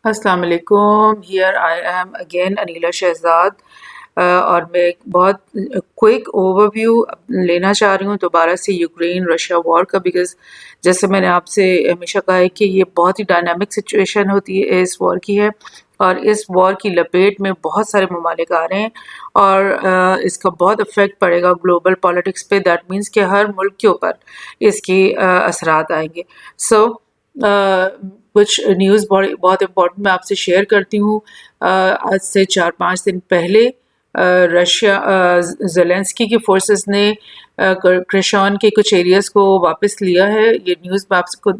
السلام علیکم. Here I am again Anila Shahzad اور میں ایک بہت کوئک اوور ویو لینا چاہ رہی ہوں دوبارہ سے یوکرین رشیا وار کا، بیکاز جیسے میں نے آپ سے ہمیشہ کہا ہے کہ یہ بہت ہی ڈائنامک سچویشن ہوتی ہے اس وار کی ہے، اور اس وار کی لپیٹ میں بہت سارے ممالک آ رہے ہیں اور اس کا بہت افیکٹ پڑے گا گلوبل پالیٹکس پہ. دیٹ مینس کہ ہر ملک کے اوپر اس کی اثرات آئیں گے. سو کچھ نیوز بہت امپورٹنٹ میں آپ سے شیئر کرتی ہوں. آج سے 4-5 دن پہلے رشیا زیلنسکی کی فورسز نے کرشان کے کچھ ایریاز کو واپس لیا ہے. یہ نیوز میں آپ کو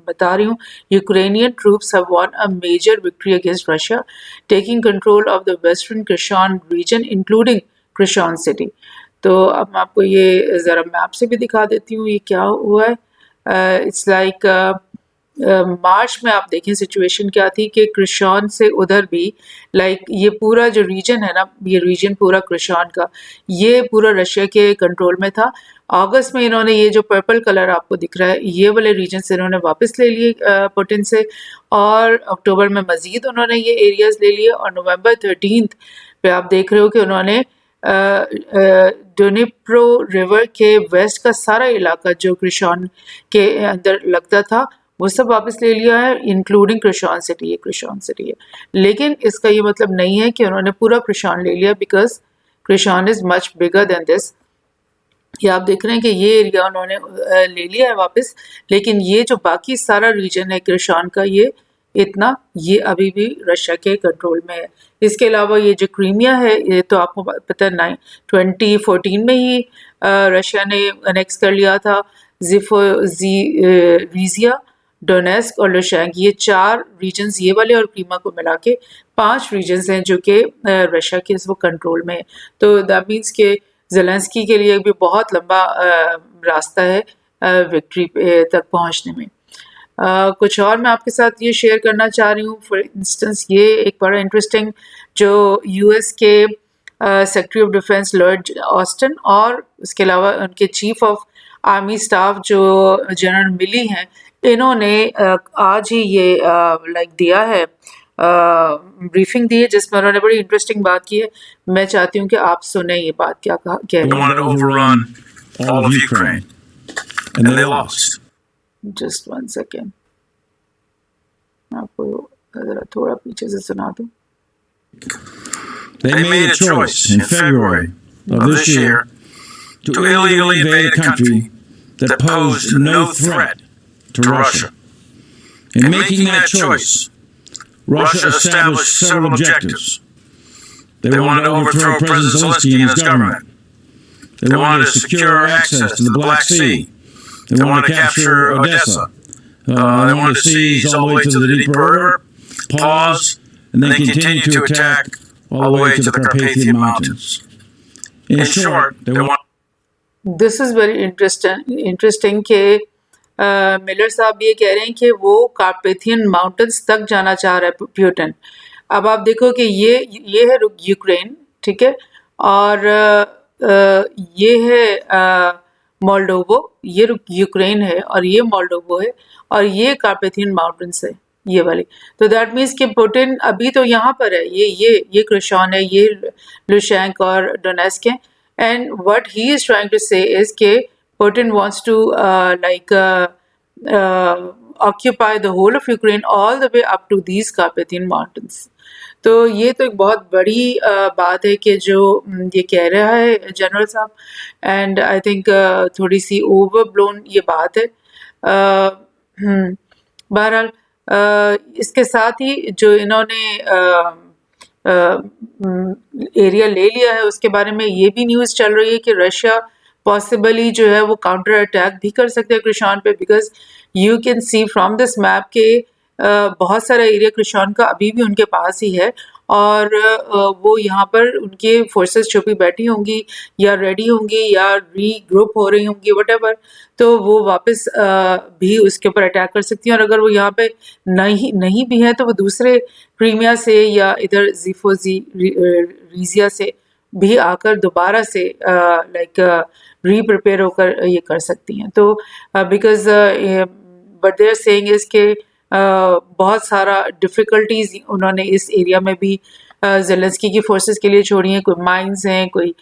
بتا رہی ہوں. Ukrainian troops have won a major victory against Russia taking control of the western Kherson region including Kherson city. تو اب میں آپ کو یہ ذرا میپ سے بھی دکھا دیتی ہوں یہ کیا ہوا ہے. اٹس لائک مارچ میں آپ دیکھیں سچویشن کیا تھی کہ کرشان سے ادھر بھی لائک یہ پورا جو ریجن ہے نا، یہ ریجن پورا کرشان کا یہ پورا رشیا کے کنٹرول میں تھا. اگست میں انہوں نے یہ جو پرپل کلر آپ کو دکھ رہا ہے یہ والے ریجن سے انہوں نے واپس لے لیے پوٹن سے، اور اکتوبر میں مزید انہوں نے یہ ایریاز لے لیے، اور نومبر 13 پہ آپ دیکھ رہے ہو کہ انہوں نے ڈونیپرو ریور کے ویسٹ کا سارا علاقہ جو کرشان کے اندر لگتا تھا وہ سب واپس لے لیا ہے، انکلوڈنگ کرشان سٹی. یہ کرشان سٹی ہے، لیکن اس کا یہ مطلب نہیں ہے کہ انہوں نے پورا کرشان لے لیا، بیکاز کرشان از مچ بگر دین دس. یہ آپ دیکھ رہے ہیں کہ یہ ایریا انہوں نے لے لیا ہے واپس، لیکن یہ جو باقی سارا ریجن ہے کرشان کا یہ ابھی بھی رشیا کے کنٹرول میں ہے. اس کے علاوہ یہ جو کریمیا ہے یہ تو آپ کو پتہ ہے 2014 میں ہی رشیا نے انیکس کر لیا تھا. ریزیا، ڈونیسک اور لوشینک، یہ 4 ریجنز یہ والے اور کریما کو ملا کے 5 ریجنز ہیں جو کہ رشیا کے اس وقت کنٹرول میں ہے. تو دیٹ مینس کہ زیلنسکی کے لیے بھی بہت لمبا راستہ ہے وکٹری تک پہنچنے میں. کچھ اور میں آپ کے ساتھ یہ شیئر کرنا چاہ رہی ہوں. فار انسٹنس یہ ایک بڑا انٹرسٹنگ جو یو ایس کے secretary of defence Lord Austin اور اس کے علاوہ ان کے چیف آف آرمی سٹاف جو جنرل ملی ہیں، انہوں نے آج ہی یہ لائک دیا ہے بریفنگ دی ہے جس میں انہوں نے بڑی انٹرسٹنگ بات کی ہے. میں چاہتی ہوں کہ آپ سنیں یہ بات کیا کہہ رہے. جسٹ 1 سیکنڈ آپ کو ذرا تھوڑا پیچھے سے سنا دوں. They made a choice in February of this year to illegally invade a country that posed no threat to Russia. In making that choice, Russia established several objectives. They wanted to overthrow President Zelensky and his government. They wanted to secure access to the Black Sea. They wanted to capture Odessa. They wanted to seize all the way to the Dnieper River, pause, and then continue to attack all the way to the Carpathian Mountains. In short, they want... This is very interesting کہ Miller صاحب یہ کہہ رہے ہیں کہ وہ کارپیتھین mountains تک جانا چاہ رہا ہے پیوٹن. اب آپ دیکھو کہ یہ ہے یوکرین، ٹھیک ہے، اور یہ ہے مولڈوو، یہ یوکرین ہے اور یہ مولڈوو ہے، اور یہ کارپیتھین ماؤنٹنس ہے یہ والی. تو دیٹ مینس کہ پوٹن ابھی تو یہاں پر ہے، یہ کرشان ہے، یہ لوشینک اور ڈونیسک ہیں. And what he is trying to say is کہ Putin wants to like occupy the whole of Ukraine all the way up to these Carpathian mountains. تو یہ تو ایک بہت بڑی بات ہے کہ جو یہ کہہ رہا ہے جنرل صاحب، اینڈ آئی تھنک تھوڑی سی اوور بلون یہ بات ہے. بہرحال اس کے ساتھ ہی جو انہوں نے ایریا لے لیا ہے اس کے بارے میں یہ بھی نیوز چل رہی ہے کہ رشیا پاسبلی جو ہے وہ کاؤنٹر اٹیک بھی کر سکتے ہیں کرشان پہ، because you can see from this map کہ بہت سارا ایریا کرشان کا ابھی بھی ان کے پاس ہی ہے، اور وہ یہاں پر ان کے فورسز چھپی بیٹھی ہوں گی یا ریڈی ہوں گی یا ری گروپ ہو رہی ہوں گی وٹ ایور، تو وہ واپس بھی اس کے اوپر اٹیک کر سکتی ہیں. اور اگر وہ یہاں پہ نہیں بھی ہیں تو وہ دوسرے کریمیا سے یا ادھر ریزیا سے بھی آ کر دوبارہ سے لائک ری پریپیئر ہو کر یہ کر سکتی ہیں. تو because what they are seeing is کہ بہت سارا ڈفیکلٹیز انہوں نے اس ایریا میں بھی زیلنسکی کی فورسز کے لیے چھوڑی ہیں. کوئی مائنز ہیں, کوئی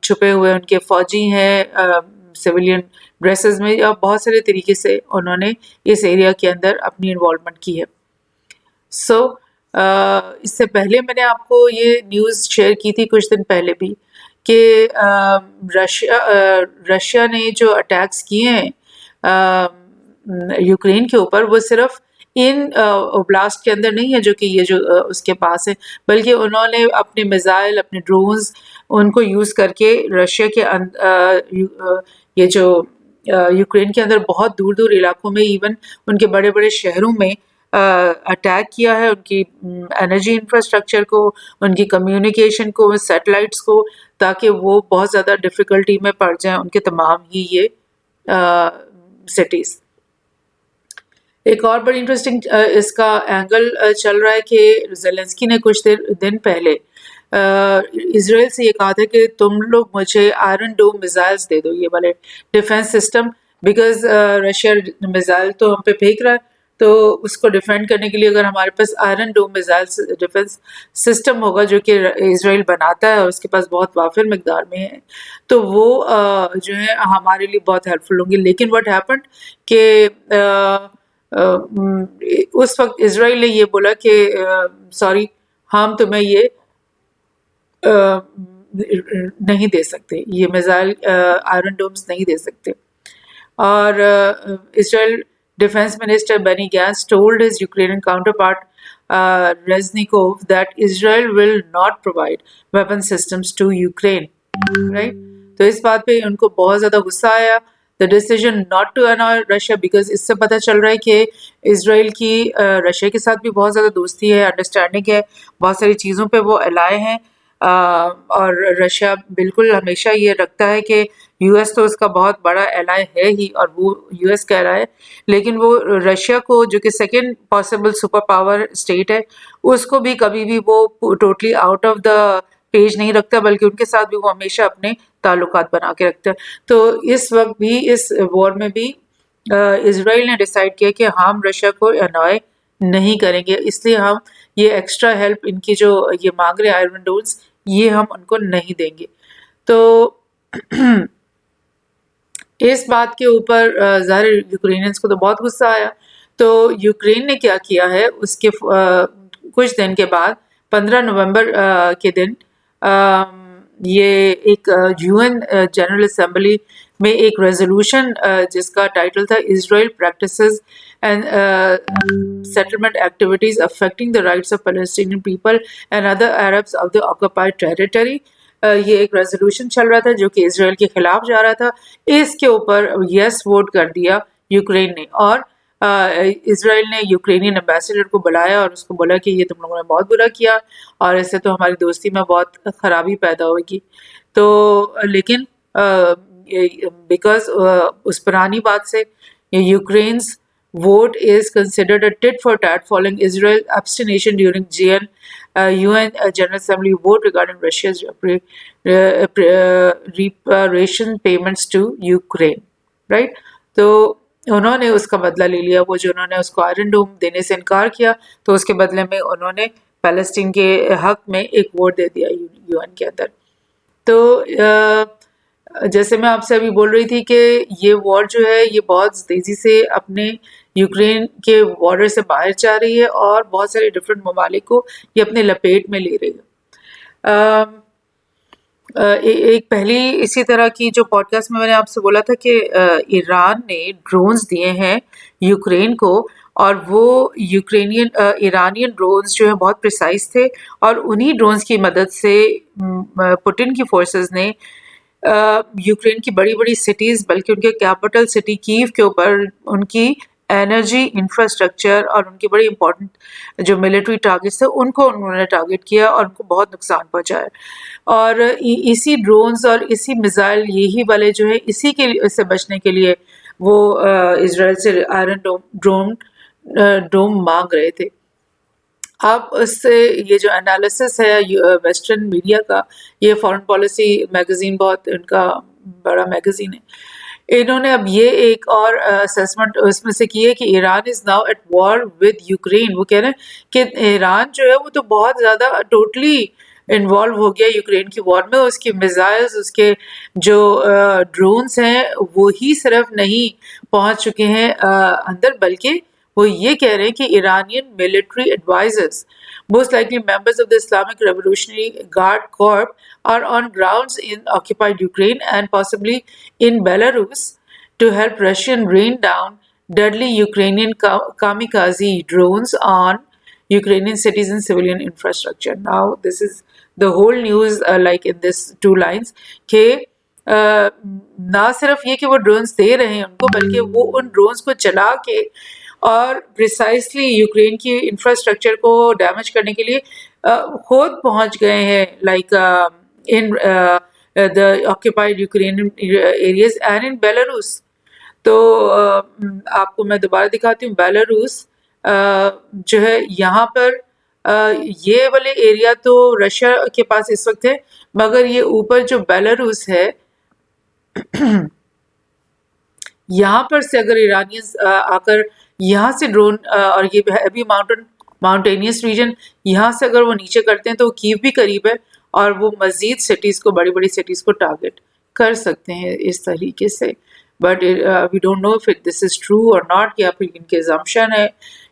چھپے ہوئے ان کے فوجی ہیں سویلین ڈریسز میں, یا بہت سارے طریقے سے انہوں نے اس ایریا کے اندر اپنی انوالومنٹ کی ہے. سو اس سے پہلے میں نے آپ کو یہ نیوز شیئر کی تھی کچھ دن پہلے بھی کہ رشیا نے جو اٹیکس کیے ہیں یوکرین کے اوپر, وہ صرف ان اوبلاسٹ کے اندر نہیں ہے جو کہ یہ جو اس کے پاس ہے, بلکہ انہوں نے اپنے میزائل, اپنے ڈرونز, ان کو یوز کر کے رشیا کے یہ جو یوکرین کے اندر بہت دور دور علاقوں میں, ایون ان کے بڑے بڑے شہروں میں اٹیک کیا ہے, ان کی انرجی انفراسٹرکچر کو, ان کی کمیونیکیشن کو, سیٹلائٹس کو, تاکہ وہ بہت زیادہ ڈفیکلٹی میں پڑ جائیں ان کے تمام ہی یہ سٹیز. ایک اور بڑی انٹرسٹنگ اس کا اینگل چل رہا ہے کہ زیلنسکی نے کچھ دن پہلے اسرائیل سے یہ کہا تھا کہ تم لوگ مجھے آئرن ڈوم میزائلز دے دو, یہ والے ڈیفense سسٹم, بیکاز رشیا میزائل تو ہم پہ پھینک رہا ہے, تو اس کو ڈیفینڈ کرنے کے لیے اگر ہمارے پاس Iron Dome missile defence system ہوگا جو کہ اسرائیل بناتا ہے اور اس کے پاس بہت وافر مقدار میں ہے, تو وہ جو ہے ہمارے لیے بہت ہیلپ فل ہوں گے. لیکن واٹ ہیپنڈ کہ اس وقت اسرائیل نے یہ بولا کہ سوری, ہم تمہیں یہ نہیں دے سکتے, یہ میزائل آئرن ڈومز نہیں دے سکتے. اور اسرائیل ڈیفense منسٹر بینی گینٹس told his Ukrainian counterpart Reznikov that Israel will not provide weapon systems to Ukraine. Right? تو اس بات پہ ان کو بہت زیادہ غصہ آیا. The decision not to annoy Russia, because اس سے پتہ چل رہا ہے کہ اسرائیل کی رشیا کے ساتھ بھی بہت زیادہ دوستی ہے, انڈرسٹینڈنگ ہے, بہت ساری چیزوں پہ وہ الائے ہیں, اور رشیا بالکل ہمیشہ یہ رکھتا ہے کہ یو ایس تو اس کا بہت بڑا الائے ہے ہی, اور وہ یو ایس کا الائے, لیکن وہ رشیا کو جو کہ second possible super power state ہے, اس کو بھی کبھی بھی وہ totally out of the page نہیں رکھتا, بلکہ ان کے ساتھ بھی وہ ہمیشہ اپنے تعلقات بنا کے رکھتا ہے. تو اس وقت بھی اس وار میں بھی اسرائیل نے ڈیسائیڈ کیا کہ ہم رشیا کو انوائے نہیں کریں گے, اس لیے ہم یہ ایکسٹرا ہیلپ ان کی جو یہ مانگ رہے آئرن ڈومز, یہ ہم ان کو نہیں دیں گے. تو اس بات کے اوپر ظاہر یوکرینینس کو تو بہت غصہ آیا. تو یوکرین نے کیا کیا ہے, اس کے کچھ دن کے بعد 15 نومبر کے دن یہ ایک UN جنرل اسمبلی میں ایک ریزولوشن جس کا ٹائٹل تھا Israel practices and settlement activities affecting the rights of Palestinian people and other Arabs of the occupied territory, یہ ایک ریزولوشن چل رہا تھا جو کہ اسرائیل کے خلاف جا رہا تھا. اس کے اوپر یس ووٹ کر دیا یوکرین نے, اور اسرائیل نے یوکرینین ایمبیسڈر کو بلایا اور اس کو بولا کہ یہ تم لوگوں نے بہت برا کیا اور اس سے تو ہماری دوستی میں بہت خرابی پیدا ہوگی. تو لیکن بیکاز اس پرانی بات سے یوکرینز vote is considered a tit for tat following Israel's abstination during UN General Assembly vote regarding Russia's reparation payments to Ukraine. Right? تو انہوں نے اس کا بدلہ لے لیا. وہ جو انہوں نے اس کو آئرن ڈوم دینے سے انکار کیا, تو اس کے بدلے میں انہوں نے پیلسٹین کے حق میں ایک ووٹ دے دیا UN کے اندر. تو جیسے میں آپ سے ابھی بول رہی تھی کہ یہ وار جو ہے یہ بہت تیزی سے اپنے یوکرین کے بارڈر سے باہر جا رہی ہے اور بہت سارے ڈفرینٹ ممالک کو یہ اپنے لپیٹ میں لے رہی ہے. ایک پہلی اسی طرح کی جو پوڈ کاسٹ میں نے آپ سے بولا تھا کہ ایران نے ڈرونز دیے ہیں یوکرین کو, اور وہ ایرانین ڈرونز جو ہیں بہت پریسائز تھے, اور انہی ڈرونز کی مدد سے پوٹن کی فورسز نے یوکرین کی بڑی بڑی سٹیز, بلکہ ان کے کیپٹل سٹی کیو کے اوپر ان کی انرجی انفراسٹرکچر اور ان کی بڑی امپورٹنٹ جو ملٹری ٹارگیٹس تھے ان کو انہوں نے ٹارگیٹ کیا اور ان کو بہت نقصان پہنچایا. اور اسی ڈرونز اور اسی میزائل یہی والے جو ہے اسی کے سے بچنے کے لیے وہ اسرائیل سے آئرن ڈوم مانگ رہے تھے. اب اس سے یہ جو انالیسس ہے ویسٹرن میڈیا کا, یہ فارن پالیسی میگزین بہت ان کا بڑا میگزین ہے, انہوں نے اب یہ ایک اور اسیسمنٹ اس میں سے کی ہے کہ Iran is now at war with Ukraine. وہ کہہ رہے ہیں کہ ایران جو ہے وہ تو بہت زیادہ ٹوٹلی انوالو ہو گیا یوکرین کی وار میں. اس کے میزائلز، اس کے جو ڈرونز ہیں وہی صرف نہیں پہنچ چکے ہیں اندر، بلکہ وہ یہ کہہ رہے ہیں کہ Iranian military advisers most likely members of the Islamic Revolutionary Guard Corps are on grounds in occupied Ukraine and possibly in Belarus to help Russian rain down deadly Ukrainian kamikaze drones on Ukrainian cities and civilian infrastructure. Now, this is the whole news like in this 2 lines کہ نہ صرف یہ کہ وہ drones دے رہے ہیں ان کو، بلکہ وہ ان ڈرونز کو چلا کے اور پریسائسلی یوکرین کی انفراسٹرکچر کو ڈیمیج کرنے کے لیے خود پہنچ گئے ہیں like in the occupied Ukraine areas and in Belarus. تو آپ کو میں دوبارہ دکھاتی ہوں. بیلاروس جو ہے یہاں پر یہ والے ایریا تو رشیا کے پاس اس وقت ہے، مگر یہ اوپر جو بیلاروس ہے یہاں پر سے اگر ایرانیز آ کر یہاں سے ڈرون اور یہ ابھی ماؤنٹینیس ریجن یہاں سے اگر وہ نیچے کرتے ہیں تو وہ کیو بھی قریب ہے اور وہ مزید سٹیز کو، بڑی بڑی سٹیز کو ٹارگٹ کر سکتے ہیں اس طریقے سے. But we don't know if this is true اور ناٹ، یا پھر ان کی assumption ہے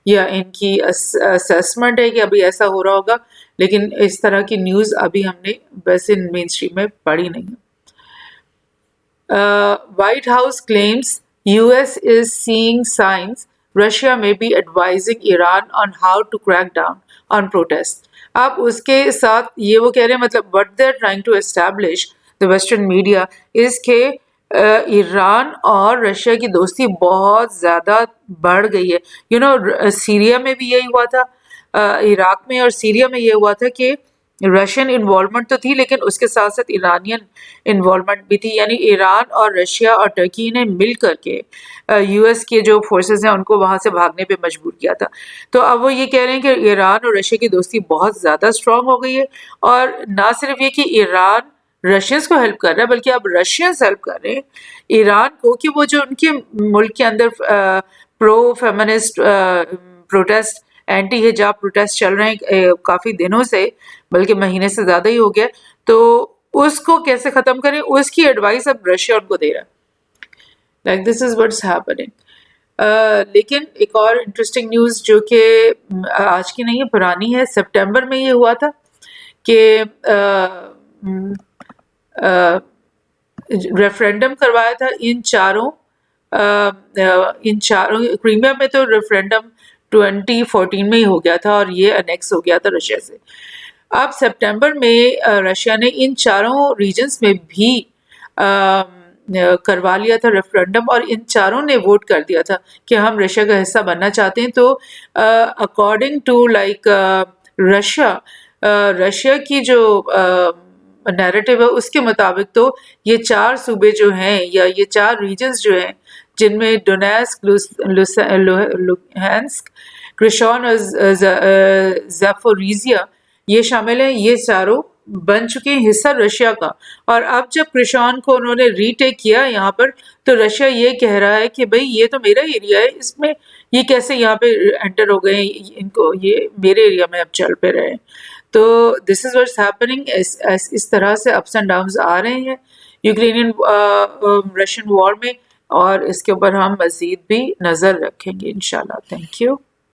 یا ان کی اسیسمنٹ ہے کہ ابھی ایسا ہو رہا ہوگا، لیکن اس طرح کی نیوز ابھی ہم نے ویسے مین اسٹریم میں پڑھی نہیں. White House claims US is seeing signs Russia may be advising Iran on how to crack down on protests. اب اس کے ساتھ یہ وہ کہہ رہے ہیں مطلب what they're trying to establish the Western media is کہ ایران اور رشیا کی دوستی بہت زیادہ بڑھ گئی ہے. سیریا میں بھی یہی ہوا تھا، عراق میں اور سیریا میں یہ ہوا تھا کہ رشین انوالومنٹ تو تھی لیکن اس کے ساتھ ساتھ ایرانین انوالومنٹ بھی تھی. یعنی ایران اور رشیا اور ٹرکی نے مل کر کے یو ایس کے جو فورسز ہیں ان کو وہاں سے بھاگنے پہ مجبور کیا تھا. تو اب وہ یہ کہہ رہے ہیں کہ ایران اور رشیا کی دوستی بہت زیادہ اسٹرانگ ہو گئی ہے، اور نہ صرف یہ کہ ایران رشینز کو ہیلپ کر رہا ہے بلکہ اب رشینز ہیلپ کر رہے ہیں ایران کو کہ وہ جو ان کے ملک کے اندر پرو فیمنسٹ پروٹیسٹ، اینٹی حجاب پروٹیسٹ چل رہے ہیں کافی دنوں سے، بلکہ مہینے سے زیادہ ہی ہو گیا، تو اس کو کیسے ختم کریں اس کی ایڈوائس اب رشیا ان کو دے رہا ہے. Like this is what's happening. لیکن ایک اور انٹرسٹنگ نیوز جو کہ آج کی نہیں ہے، پرانی ہے. سپٹمبر میں یہ ہوا تھا کہ ریفرینڈم کروایا تھا ان چاروں کریمیا میں تو ریفرینڈم 2014 میں ہی ہو گیا تھا اور یہ انیکس ہو گیا تھا رشیا سے. اب سپٹمبر میں رشیا نے ان چاروں ریجنز میں بھی کروا لیا تھا ریفرینڈم، اور ان چاروں نے ووٹ کر دیا تھا کہ ہم رشیا کا حصہ بننا چاہتے ہیں. تو اکارڈنگ ٹو لائک رشیا کی جو نیریٹو ہے اس کے مطابق تو یہ 4 صوبے جو ہیں یا یہ 4 ریجنز جو ہیں جن میں ڈونیسک، لوہانسک، کرشان اور زیپوریزیا یہ شامل ہیں. یہ چاروں بن چکے ہیں حصہ رشیا کا. اور اب جب کرشان کو انہوں نے ری ٹیک کیا یہاں پر تو رشیا یہ کہہ رہا ہے کہ بھئی یہ تو میرا ایریا ہے، اس میں یہ کیسے یہاں پہ انٹر ہو گئے، ان کو یہ میرے ایریا میں اب چل پہ رہے ہیں. تو دس از واٹس ہیپننگ. اس طرح سے اپس اینڈ ڈاؤنز آ رہے ہیں یوکرینین رشین وار میں، اور اس کے اوپر ہم مزید بھی نظر رکھیں گے انشاءاللہ. Thank you.